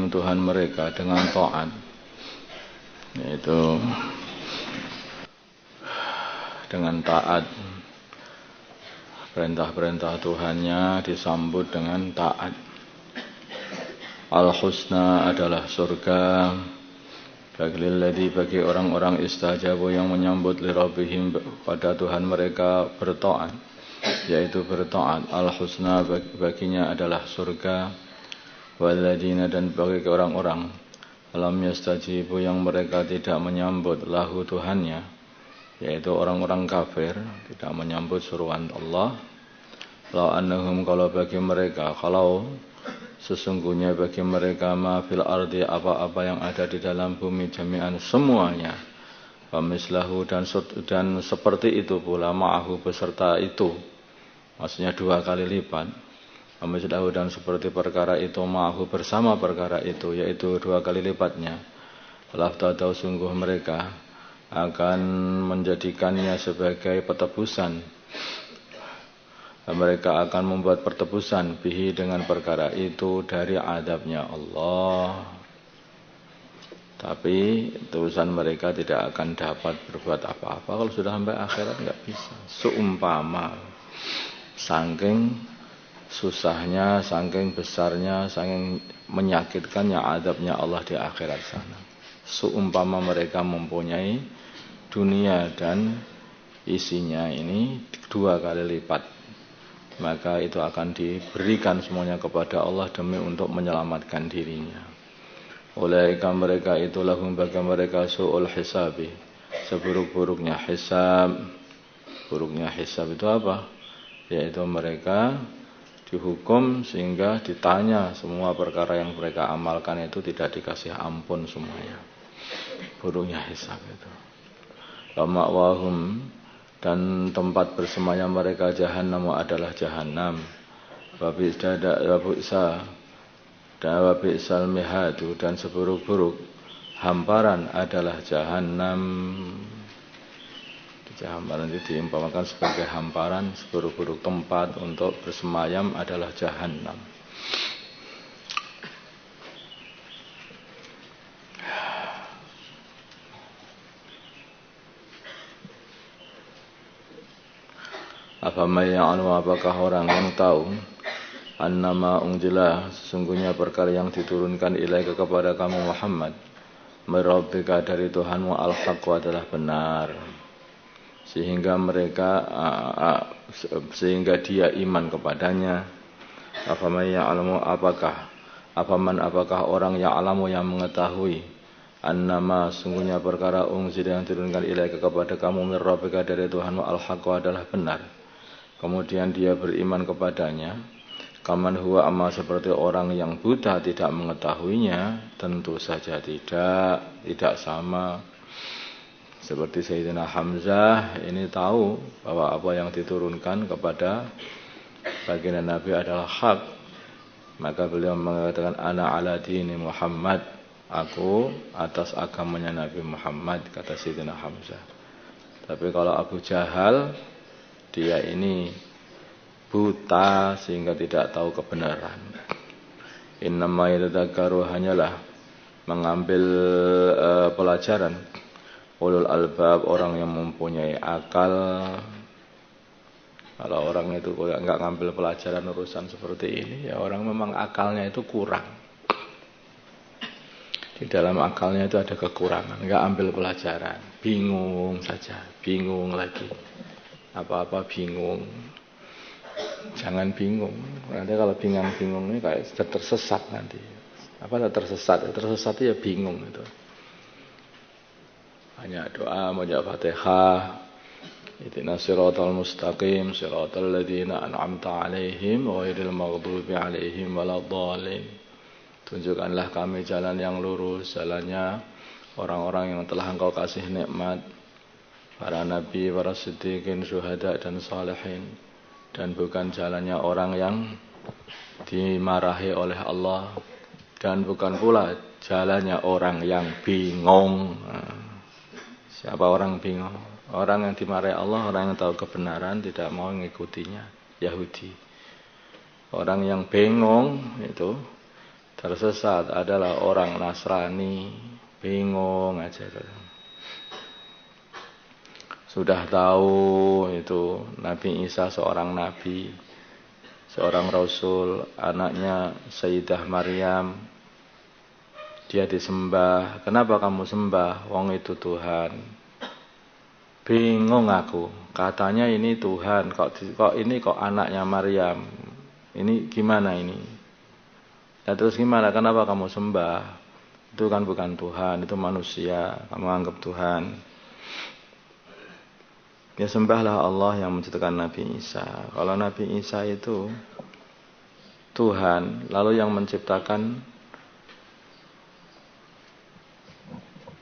Tuhan mereka dengan taat, yaitu dengan taat. Perintah-perintah Tuhannya disambut dengan taat. Al-husna adalah surga bagi orang-orang istajabu yang menyambut li rabbihim pada Tuhan mereka bertaat, yaitu bertaat. Al-husna baginya adalah surga. Walladzina dan bagi orang-orang lam yastajibu yang mereka tidak menyambut lahu Tuhannya, yaitu orang-orang kafir, tidak menyambut seruan Allah. Lau annahum kalau bagi mereka, kalau sesungguhnya bagi mereka ma fil ardi apa-apa yang ada di dalam bumi jami'an semuanya, wa mislahu dan seperti itu pula ma'ahu beserta itu, maksudnya 2 kali lipat. Wa mislahu dan seperti perkara itu ma'ahu bersama perkara itu, yaitu 2 kali lipatnya. Laftadau sungguh mereka akan menjadikannya sebagai petebusan. Mereka akan membuat pertebusan bihi dengan perkara itu dari adabnya Allah. Tapi tebusan mereka tidak akan dapat berbuat apa-apa kalau sudah sampai akhirat, enggak bisa. Seumpama saking susahnya, saking besarnya, saking menyakitkannya adabnya Allah di akhirat sana. Seumpama mereka mempunyai dunia dan isinya ini 2 kali lipat, maka itu akan diberikan semuanya kepada Allah demi untuk menyelamatkan dirinya. Ulaika mereka itu lahum bagi mereka su'ul hisabi, seburuk-buruknya hisab. Buruknya hisab itu apa? Yaitu mereka dihukum sehingga ditanya semua perkara yang mereka amalkan itu tidak dikasih ampun semuanya. Buruknya hisab itu. Ma'wahum dan tempat bersemayam mereka jahannam adalah jahannam. Wabi'sal mihadu dan seburuk-buruk hamparan adalah jahannam. Hamparan itu diumpamakan sebagai hamparan, seburuk-buruk tempat untuk bersemayam adalah jahannam. Apakah orang yang tahu annama unzila sesungguhnya perkara yang diturunkan ilaika kepada kamu Muhammad merabbika dari Tuhanmu al-haq adalah benar, sehingga dia iman kepadanya. Apakah orang yang alamu yang mengetahui annama sungguhnya perkara unzila yang diturunkan ilaika kepada kamu merabbika dari Tuhanmu al-haq adalah benar, kemudian dia beriman kepadanya. Kaman huwa amma seperti orang yang buta tidak mengetahuinya, tentu saja tidak sama. Seperti Sayyidina Hamzah ini tahu bahwa apa yang diturunkan kepada baginda Nabi adalah hak, maka beliau mengatakan ana ala dini Muhammad, aku atas agamanya Nabi Muhammad, kata Sayyidina Hamzah. Tapi kalau Abu Jahal, dia ini buta sehingga tidak tahu kebenaran. Innama yatadzakkaru hanyalah mengambil pelajaran ulul albab, orang yang mempunyai akal. Kalau orang itu enggak ngambil pelajaran urusan seperti ini, ya orang memang akalnya itu kurang. Di dalam akalnya itu ada kekurangan, enggak ambil pelajaran, bingung saja, bingung lagi. Apa-apa bingung. Jangan bingung. Nanti kalau bingung ini kayak tersesat nanti. Apa tersesat? Tersesat ya bingung itu. Hanya doa, baca Fatihah. Ihdinas siratal mustaqim, siratal ladzina an'amta 'alaihim ghairil maghdubi 'alaihim waladdallin. Tunjukkanlah kami jalan yang lurus, jalannya orang-orang yang telah Engkau kasih nikmat, para nabi, para siddiqin, syuhada dan salihin, dan bukan jalannya orang yang dimarahi oleh Allah, dan bukan pula jalannya orang yang bingung. Siapa orang bingung? Orang yang dimarahi Allah, orang yang tahu kebenaran tidak mau mengikutinya, Yahudi. Orang yang bingung itu Tersesat adalah orang Nasrani, bingung aja. Sudah tahu itu Nabi Isa seorang nabi, seorang rasul, anaknya Sayyidah Maryam. Dia disembah. Kenapa kamu sembah? Wong itu Tuhan. Bingung aku. Katanya ini Tuhan, kok anaknya Maryam. Ini gimana ini? Ya terus gimana? Kenapa kamu sembah? Itu kan bukan Tuhan, itu manusia. Kamu anggap Tuhan. Ya sembahlah Allah yang menciptakan Nabi Isa. Kalau Nabi Isa itu Tuhan, lalu yang menciptakan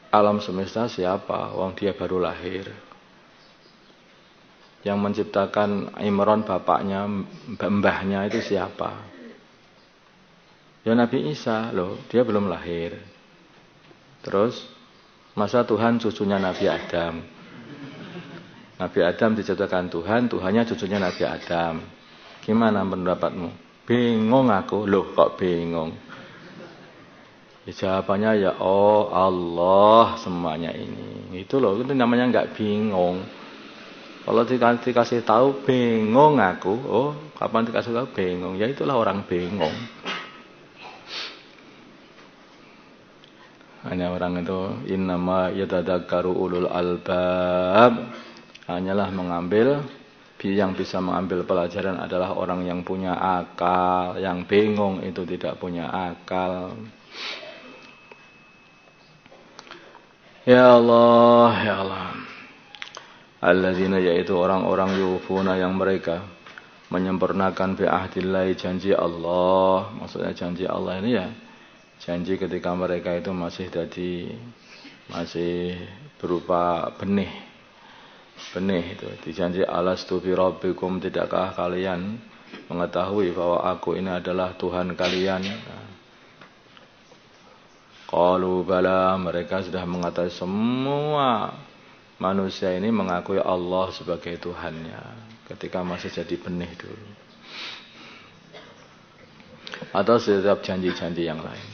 alam semesta siapa? Wong dia baru lahir. Yang menciptakan Imran bapaknya, mbahnya itu siapa? Ya Nabi Isa loh, dia belum lahir. Terus masa Tuhan cucunya Nabi Adam? Nabi Adam diciptakan Tuhan, Tuhannya cucunya Nabi Adam. Gimana pendapatmu? Bingung aku. Loh kok bingung? Ya, jawabannya ya Allah semuanya ini. Itu loh, itu namanya enggak bingung. Kalau dikasih tahu bingung aku. Oh, kapan dikasih tahu bingung? Ya itulah orang bingung. Hanya orang itu innama yatadzakkaru ulul albab. Hanyalah yang bisa mengambil pelajaran adalah orang yang punya akal. Yang bingung itu tidak punya akal. Ya Allah, ya Allah. Alladzina yaitu orang-orang yufuna yang mereka menyempurnakan bi ahdillahi janji Allah. Maksudnya janji Allah ini ya janji ketika mereka itu masih berupa benih itu dijanji alastu bi rabbikum, tidakkah kalian mengetahui bahwa aku ini adalah Tuhan kalian? Qalu bala, mereka sudah mengatakan, semua manusia ini mengakui Allah sebagai Tuhannya ketika masih jadi benih dulu. Atau setiap janji-janji yang lain.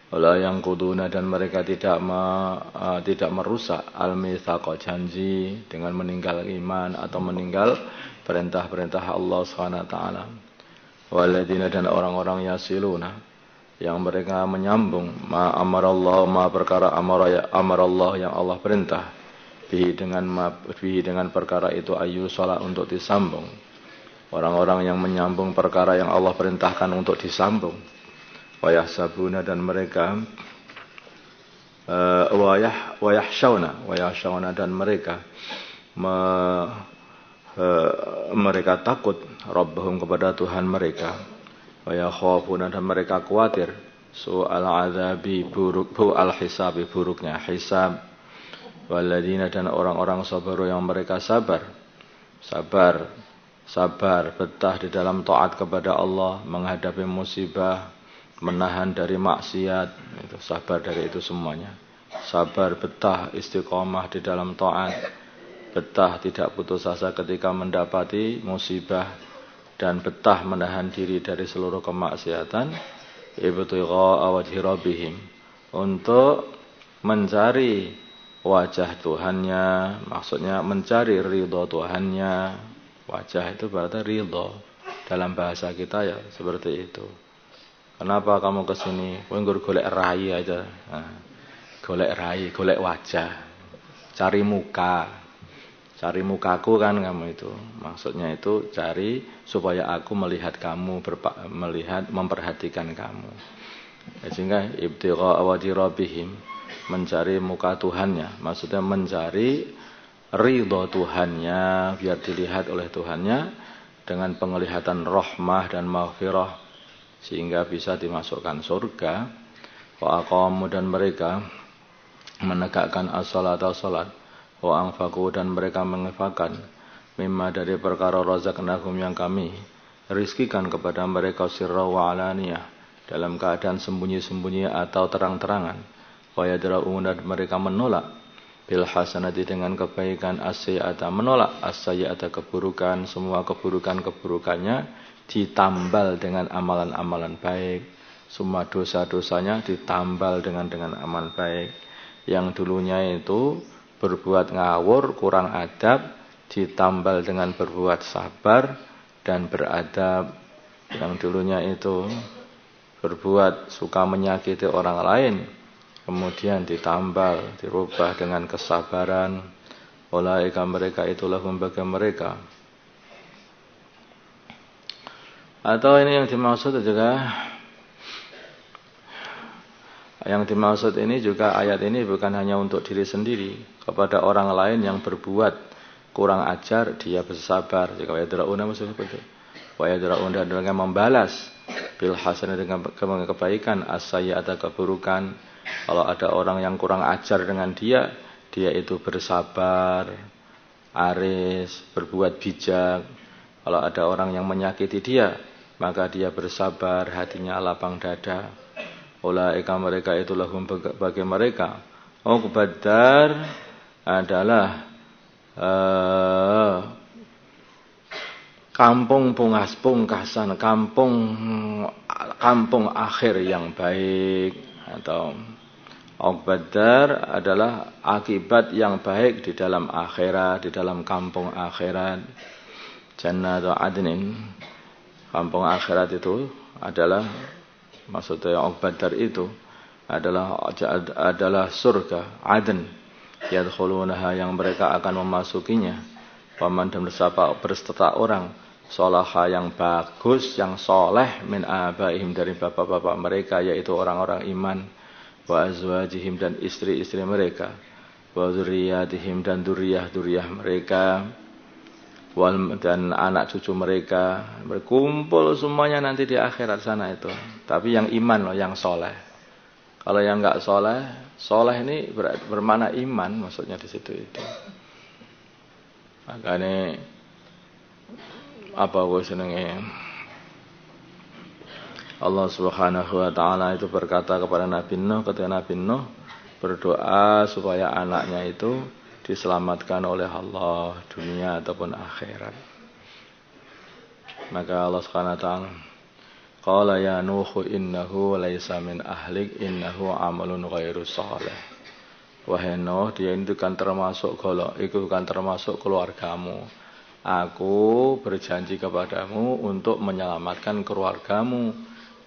Wala yang kuduna, dan mereka tidak merusak al-mitsaqa, janji, dengan meninggal iman atau meninggal perintah-perintah Allah SWT. Waladina, dan orang-orang yasiluna, yang mereka menyambung perkara amarallah yang Allah perintah, bihi dengan perkara itu ayu salat untuk disambung. Orang-orang yang menyambung perkara yang Allah perintahkan untuk disambung. Wayahsabuna, dan mereka wayahsyauna, dan mereka mereka takut Rabbahum, kepada Tuhan mereka. Wayakhafuna, dan mereka khawatir su'al azabi, al-hisabi, buruknya hisab. Waladina, dan orang-orang sabaru yang mereka sabar betah di dalam taat kepada Allah, menghadapi musibah, menahan dari maksiat, itu sabar dari itu semuanya. Sabar, betah, istiqomah di dalam taat, betah tidak putus asa ketika mendapati musibah, dan betah menahan diri dari seluruh kemaksiatan. Ibtigha'a wajhi rabbihim, untuk mencari wajah Tuhannya, maksudnya mencari ridho Tuhannya. Wajah itu berarti ridho dalam bahasa kita ya seperti itu. Kenapa kamu kesini? Golek rai aja. Nah, golek rai, golek wajah, cari mukaku kan kamu itu. Maksudnya itu cari supaya aku melihat kamu, memperhatikan kamu. Sehingga ibtigha'a wajhi rabbihim, mencari muka Tuhannya, maksudnya mencari ridho Tuhannya, biar dilihat oleh Tuhannya dengan penglihatan rahmah dan maghfirah, sehingga bisa dimasukkan surga. Wa aqamu, dan mereka menegakkan as-salata, salat. Wa anfaqu, dan mereka menginfakkan mimma, dari perkara razaqnahum yang kami rizkikan kepada mereka, sirra wa alaniyah, dalam keadaan sembunyi-sembunyi atau terang-terangan. Wa yadra'un, dan mereka menolak bil hasanati, dengan kebaikan, as-sayyi'ata, menolak as-sayyi'ata, keburukan, semua keburukannya ditambal dengan amalan-amalan baik. Semua dosa-dosanya ditambal dengan amal baik. Yang dulunya itu berbuat ngawur, kurang adab, ditambal dengan berbuat sabar dan beradab. Yang dulunya itu berbuat suka menyakiti orang lain, kemudian ditambal, dirubah dengan kesabaran. Ulaika mereka itulah bagi mereka. Atau ini yang dimaksud juga, yang dimaksud ini juga ayat ini bukan hanya untuk diri sendiri, kepada orang lain yang berbuat kurang ajar dia bersabar. Jika yadrauna maksudnya betul. Wa yadrauna dengan membalas bil hasanah dengan kebaikan, as-sayyi'ata keburukan. Kalau ada orang yang kurang ajar dengan dia itu bersabar, aris, berbuat bijak. Kalau ada orang yang menyakiti dia, maka dia bersabar, hatinya lapang dada. Ulaika mereka itulah bagi mereka. Badar adalah kampung pungkasan, kampung akhir yang baik. Atau Badar adalah akibat yang baik di dalam akhirat, di dalam kampung akhirat. Jannatu adnin. Kampung akhirat itu adalah, maksudnya Badar itu adalah surga Aden, yadkhulunaha yang mereka akan memasukinya. Paman dan berserta orang sholaha yang bagus, yang soleh, min abaihim dari bapak-bapak mereka, yaitu orang-orang iman, wa azwajihim dan istri-istri mereka, wa dzurriyyatihim dan dzurriyyah mereka, dan anak cucu mereka, berkumpul semuanya nanti di akhirat sana itu. Tapi yang iman loh, yang soleh. Kalau yang enggak soleh, soleh ini bermakna iman, maksudnya di situ itu. Makanya apa gue senengnya? Allah Subhanahu wa taala itu berkata kepada Nabi Nuh, ketika Nabi Nuh berdoa supaya anaknya itu diselamatkan oleh Allah dunia ataupun akhirat. Maka Allah Subhanahu wa taala qala ya Nuh innahu laisa min ahlik innahu amalun ghairu shalih. Wahai Nuh, dia itu kan termasuk keluargamu. Aku berjanji kepadamu untuk menyelamatkan keluargamu,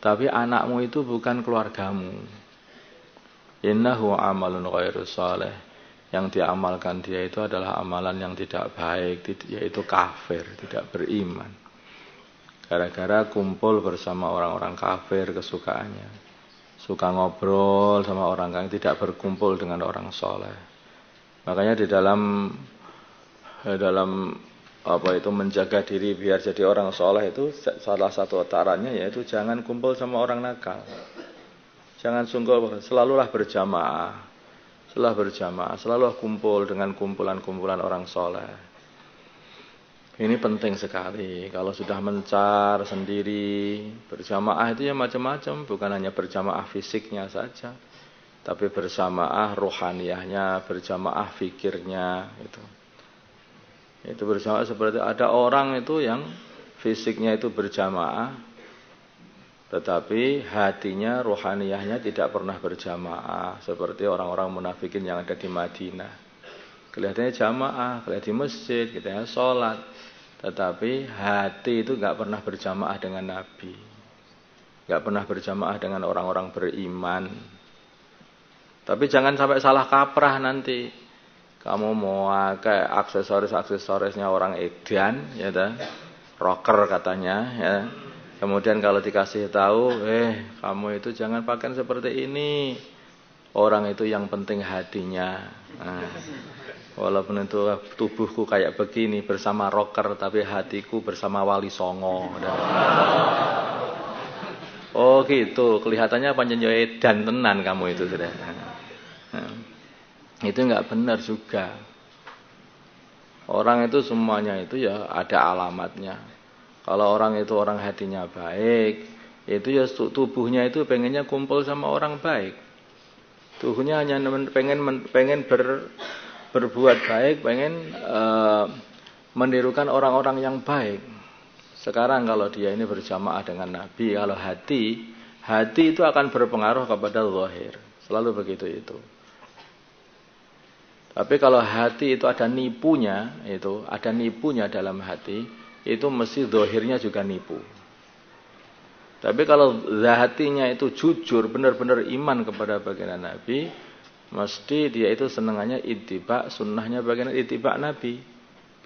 tapi anakmu itu bukan keluargamu. Innahu amalun ghairu shalih. Yang diamalkan dia itu adalah amalan yang tidak baik, yaitu kafir, tidak beriman. Gara-gara kumpul bersama orang-orang kafir kesukaannya. Suka ngobrol sama orang yang tidak berkumpul dengan orang soleh. Makanya di dalam menjaga diri biar jadi orang soleh itu salah satu caranya yaitu jangan kumpul sama orang nakal. Jangan selalulah berjamaah. Selalu kumpul dengan kumpulan-kumpulan orang soleh. Ini penting sekali. Kalau sudah mencar sendiri, berjamaah itu ya macam-macam, bukan hanya berjamaah fisiknya saja, tapi berjamaah rohaniyahnya, berjamaah fikirnya itu. Itu berjamaah seperti ada orang itu yang fisiknya itu berjamaah, tetapi hatinya, rohaniyahnya tidak pernah berjamaah, seperti orang-orang munafikin yang ada di Madinah. Kelihatannya jamaah, kelihatan di masjid, kelihatannya sholat, tetapi hati itu enggak pernah berjamaah dengan Nabi, enggak pernah berjamaah dengan orang-orang beriman. Tapi jangan sampai salah kaprah nanti. Kamu mau pakai aksesorisnya orang edan, ya dah, rocker katanya, ya. Kemudian kalau dikasih tahu, kamu itu jangan pakai seperti ini. Orang itu yang penting hatinya. Nah, walaupun itu tubuhku kayak begini bersama rocker, tapi hatiku bersama Wali Songo. Oh gitu, kelihatannya panjang edan tenan kamu itu sudah. Nah, itu enggak benar juga. Orang itu semuanya itu ya ada alamatnya. Kalau orang itu orang hatinya baik, itu ya tubuhnya itu pengennya kumpul sama orang baik. Tubuhnya hanya pengen berbuat baik, pengen menirukan orang-orang yang baik. Sekarang kalau dia ini berjamaah dengan Nabi, kalau hati Hati itu akan berpengaruh kepada zahir. Selalu begitu itu. Tapi kalau hati itu ada nipunya dalam hati, itu mesti zahirnya juga nipu. Tapi kalau hatinya itu jujur, benar-benar iman kepada baginda Nabi, mesti dia itu senangannya ittiba sunnahnya baginda, ittiba Nabi.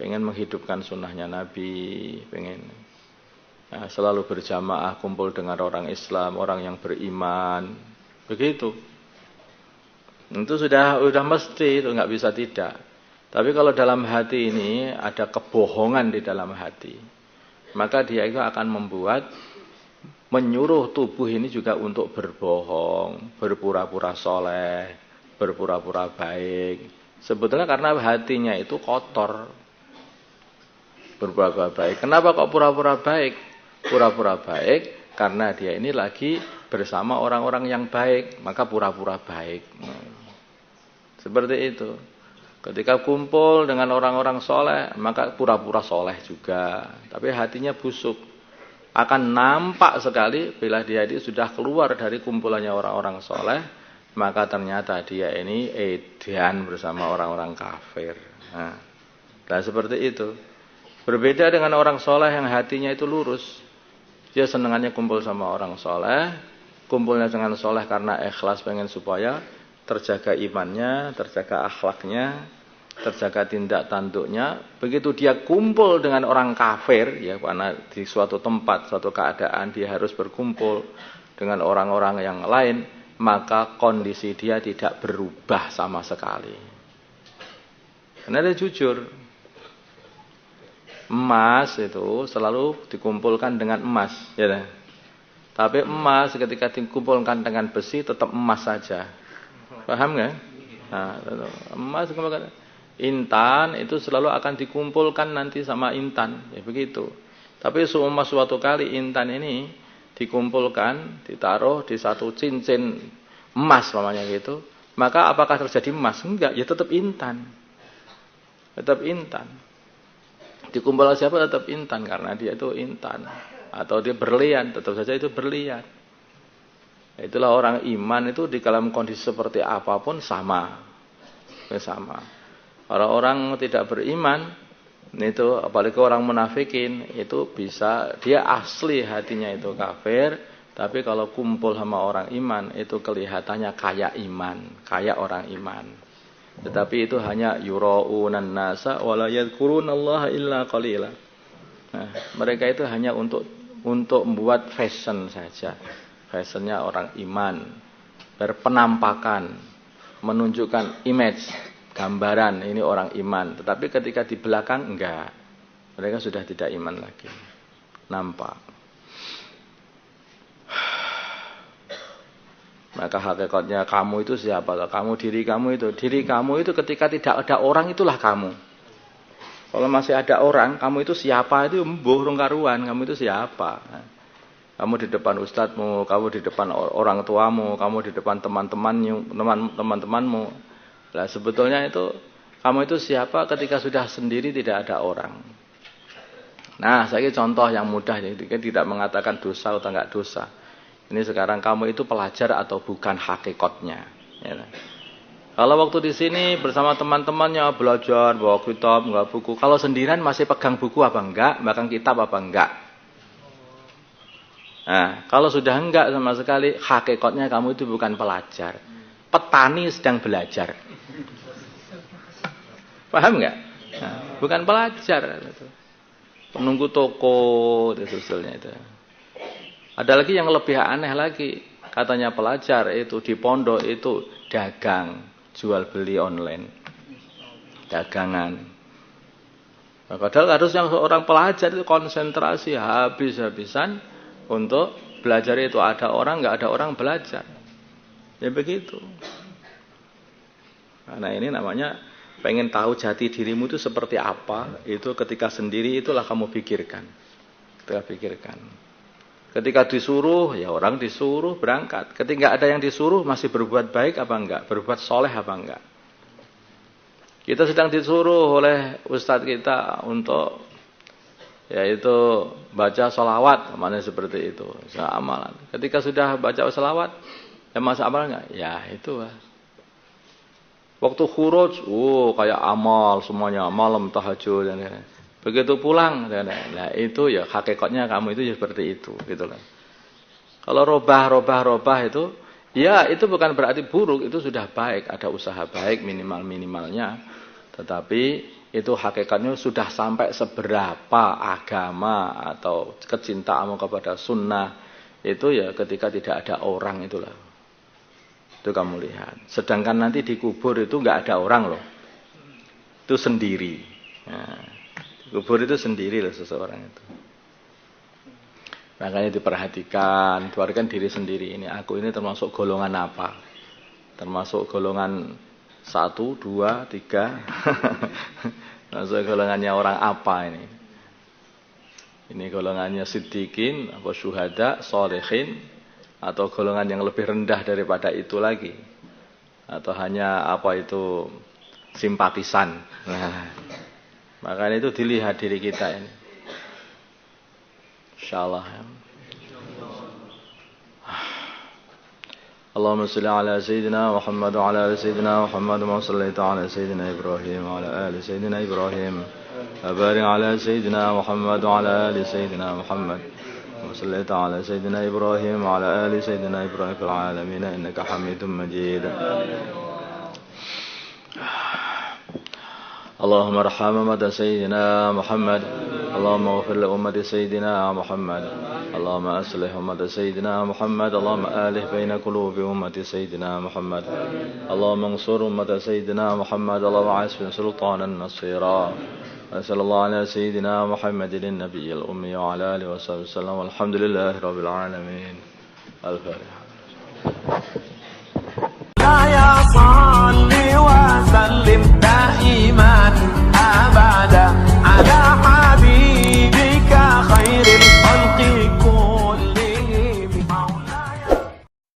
Pengen menghidupkan sunnahnya Nabi, pengen selalu berjamaah, kumpul dengan orang Islam, orang yang beriman. Begitu. Itu sudah mesti, itu nggak bisa tidak. Tapi kalau dalam hati ini ada kebohongan di dalam hati, maka dia itu akan menyuruh tubuh ini juga untuk berbohong, berpura-pura soleh, berpura-pura baik. Sebetulnya karena hatinya itu kotor. Berpura-pura baik. Kenapa kok pura-pura baik? Pura-pura baik karena dia ini lagi bersama orang-orang yang baik, maka pura-pura baik. Seperti itu. Ketika kumpul dengan orang-orang soleh, maka pura-pura soleh juga. Tapi hatinya busuk. Akan nampak sekali bila dia ini sudah keluar dari kumpulannya orang-orang soleh, maka ternyata dia ini edan bersama orang-orang kafir. Nah, seperti itu. Berbeda dengan orang soleh yang hatinya itu lurus. Dia senangannya kumpul sama orang soleh. Kumpulnya dengan soleh karena ikhlas pengen supaya terjaga imannya, terjaga akhlaknya, terjaga tindak tanduknya. Begitu dia kumpul dengan orang kafir, ya, karena di suatu tempat, suatu keadaan dia harus berkumpul dengan orang-orang yang lain, maka kondisi dia tidak berubah sama sekali. Karena dia jujur. Emas itu selalu dikumpulkan dengan emas, ya. Tapi emas ketika dikumpulkan dengan besi tetap emas saja. Paham nggak? Nah, emas dikumpulkan. Intan itu selalu akan dikumpulkan nanti sama intan, ya begitu. Tapi seumpama suatu kali intan ini dikumpulkan, ditaruh di satu cincin emas namanya gitu, maka apakah terjadi emas? Enggak, ya tetap intan. Tetap intan. Dikumpul siapa tetap intan karena dia itu intan. Atau dia berlian, tetap saja itu berlian. Itulah orang iman itu di dalam kondisi seperti apapun sama. Sama. Orang-orang tidak beriman itu, apalagi orang munafikin, itu bisa dia asli hatinya itu kafir, tapi kalau kumpul sama orang iman itu kelihatannya kayak iman, kayak orang iman. Tetapi itu hanya yuraunan nasa wala yadhkurunallaha illa qalila. Nah, mereka itu hanya untuk membuat fashion saja. Fashionnya orang iman, berpenampakan, menunjukkan image, gambaran ini orang iman. Tetapi ketika di belakang enggak, mereka sudah tidak iman lagi. Nampak. Maka hakikatnya kamu itu siapa? Kamu diri kamu itu ketika tidak ada orang itulah kamu. Kalau masih ada orang, kamu itu siapa? Itu mbuh karuan, kamu itu siapa? Kamu di depan ustadzmu, kamu di depan orang tuamu, kamu di depan teman-temanmu. Nah, sebetulnya itu kamu itu siapa ketika sudah sendiri tidak ada orang. Nah, saya contoh yang mudah, jadi tidak mengatakan dosa atau enggak dosa. Ini sekarang kamu itu pelajar atau bukan hakikatnya. Ya. Kalau waktu di sini bersama teman-temannya belajar, bawa kitab, bawa buku. Kalau sendirian masih pegang buku apa enggak, pegang kitab apa enggak. Nah, kalau sudah enggak sama sekali, hakikatnya kamu itu bukan pelajar. Petani sedang belajar. Paham enggak? Nah, bukan pelajar. Penunggu toko, itu susulnya itu. Ada lagi yang lebih aneh lagi. Katanya pelajar itu di pondok itu dagang, jual beli online. Dagangan. Padahal harus yang seorang pelajar itu konsentrasi habis-habisan untuk belajar itu. Ada orang, enggak ada orang belajar. Ya begitu. Karena ini namanya pengen tahu jati dirimu itu seperti apa. Itu ketika sendiri itulah kamu pikirkan. Ketika disuruh, ya orang disuruh berangkat. Ketika ada yang disuruh, masih berbuat baik apa enggak? Berbuat soleh apa enggak? Kita sedang disuruh oleh ustadz kita untuk yaitu baca sholawat, mana seperti itu, amalan. Ketika sudah baca sholawat, masa amal enggak? Ya itu lah. Waktu khuruj, kayak amal semuanya, malam tahajud dan lain-lain. Begitu pulang, nah itu ya hakikatnya kamu itu ya seperti itu, gitulah. Kalau robah itu, ya itu bukan berarti buruk, itu sudah baik, ada usaha baik minimalnya. Tetapi itu hakikatnya sudah sampai seberapa agama atau kecintaanmu kepada sunnah itu ya ketika tidak ada orang itulah. Itu kamu lihat. Sedangkan nanti di kubur itu nggak ada orang loh. Itu sendiri. Nah, kubur itu sendiri loh seseorang itu. Makanya diperhatikan, keluarkan diri sendiri ini. Aku ini termasuk golongan apa? Termasuk golongan 1, 2, 3. Masuk golongannya orang apa ini? Ini golongannya siddiqin, apa syuhada, sholihin, atau golongan yang lebih rendah daripada itu lagi? Atau hanya apa itu simpatisan? Nah, makanya itu dilihat diri kita ini. Insyaallah ya. اللهم صل على سيدنا محمد وعلى آل سيدنا محمد وما صليت على سيدنا إبراهيم وعلى آل سيدنا إبراهيم وبارك على سيدنا محمد وعلى آل سيدنا محمد وما صليت على سيدنا إبراهيم وعلى آل سيدنا إبراهيم في العالمين إنك حميد مجيد اللهم ارحم أمة سيدنا محمد اللهم اغفر لأمة سيدنا محمد اللهم أصلح أمة سيدنا محمد اللهم آلف بين قلوب أمة سيدنا محمد اللهم انصر أمة سيدنا محمد اللهم عاصم سلطانا نصيرا وصلى الله على سيدنا محمد النبي الأمي وعلى آله وصحبه وسلم والحمد لله رب العالمين الفاتحة